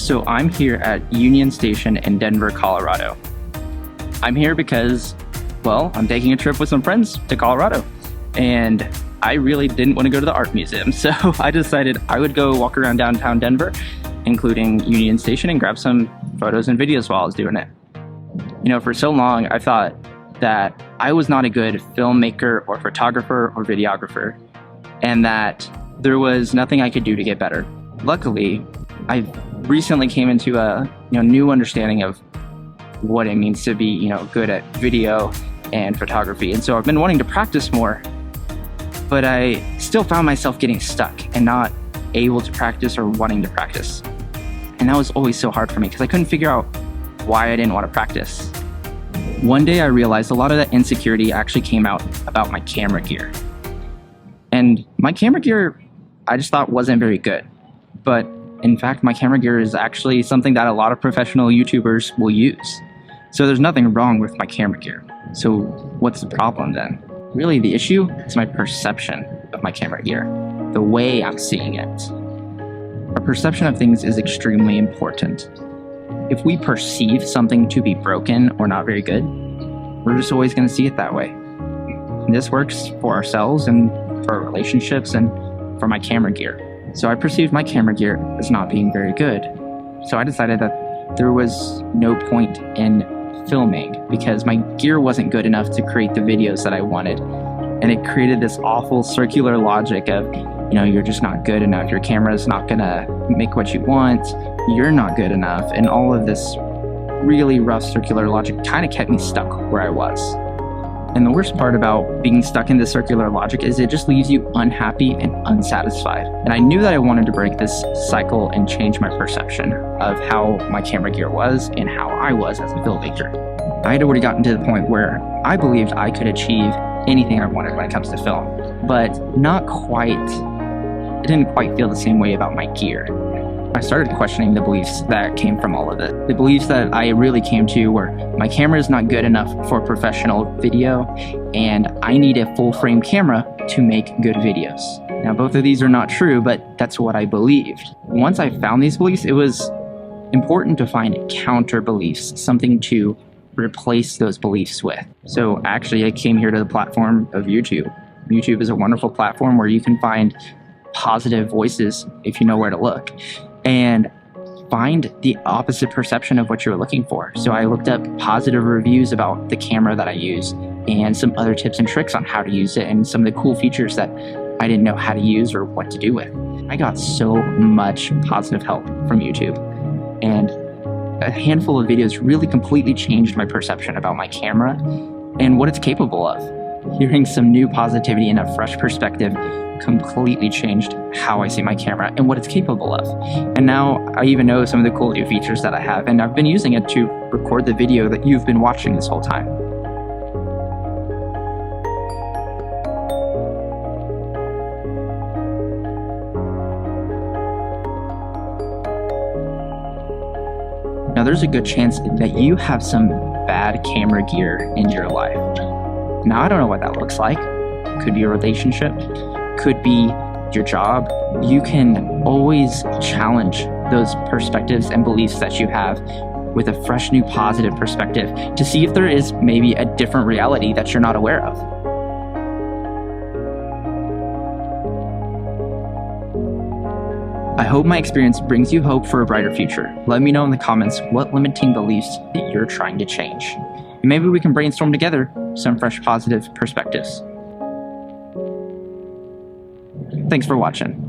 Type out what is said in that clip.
So I'm here at Union Station in Denver, Colorado. I'm here because, well, I'm taking a trip with some friends to Colorado, and I really didn't want to go to the art museum, so I decided I would go walk around downtown Denver, including Union Station, and grab some photos and videos while I was doing it. You know, for so long, I thought that I was not a good filmmaker or photographer or videographer, and that there was nothing I could do to get better. Luckily, I recently came into a new understanding of what it means to be good at video and photography, and so I've been wanting to practice more, but I still found myself getting stuck and not able to practice or wanting to practice. And that was always so hard for me because I couldn't figure out why I didn't want to practice. One day I realized a lot of that insecurity actually came out about my camera gear. And my camera gear, I just thought wasn't very good. But in fact, my camera gear is actually something that a lot of professional YouTubers will use. So there's nothing wrong with my camera gear. So what's the problem then? Really, the issue is my perception of my camera gear, the way I'm seeing it. Our perception of things is extremely important. If we perceive something to be broken or not very good, we're just always going to see it that way. And this works for ourselves and for our relationships and for my camera gear. So I perceived my camera gear as not being very good. So I decided that there was no point in filming because my gear wasn't good enough to create the videos that I wanted. And it created this awful circular logic of, you're just not good enough. Your camera's not gonna make what you want. You're not good enough. And all of this really rough circular logic kind of kept me stuck where I was. And the worst part about being stuck in this circular logic is it just leaves you unhappy and unsatisfied. And I knew that I wanted to break this cycle and change my perception of how my camera gear was and how I was as a filmmaker. I had already gotten to the point where I believed I could achieve anything I wanted when it comes to film, but not quite. It didn't quite feel the same way about my gear. I started questioning the beliefs that came from all of it. The beliefs that I really came to were my camera is not good enough for professional video, and I need a full frame camera to make good videos. Now, both of these are not true, but that's what I believed. Once I found these beliefs, it was important to find counter beliefs, something to replace those beliefs with. So actually, I came here to the platform of YouTube. YouTube is a wonderful platform where you can find positive voices if you know where to look, and find the opposite perception of what you're looking for. So I looked up positive reviews about the camera that I use and some other tips and tricks on how to use it and some of the cool features that I didn't know how to use or what to do with. I got so much positive help from YouTube, and a handful of videos really completely changed my perception about my camera and what it's capable of. Hearing some new positivity and a fresh perspective completely changed how I see my camera and what it's capable of. And now I even know some of the cool new features that I have, and I've been using it to record the video that you've been watching this whole time. Now there's a good chance that you have some bad camera gear in your life. Now I don't know what that looks like. Could be a relationship, could be your job. You can always challenge those perspectives and beliefs that you have with a fresh new positive perspective to see if there is maybe a different reality that you're not aware of. I hope my experience brings you hope for a brighter future. Let me know in the comments what limiting beliefs that you're trying to change. And maybe we can brainstorm together some fresh positive perspectives. Thanks for watching.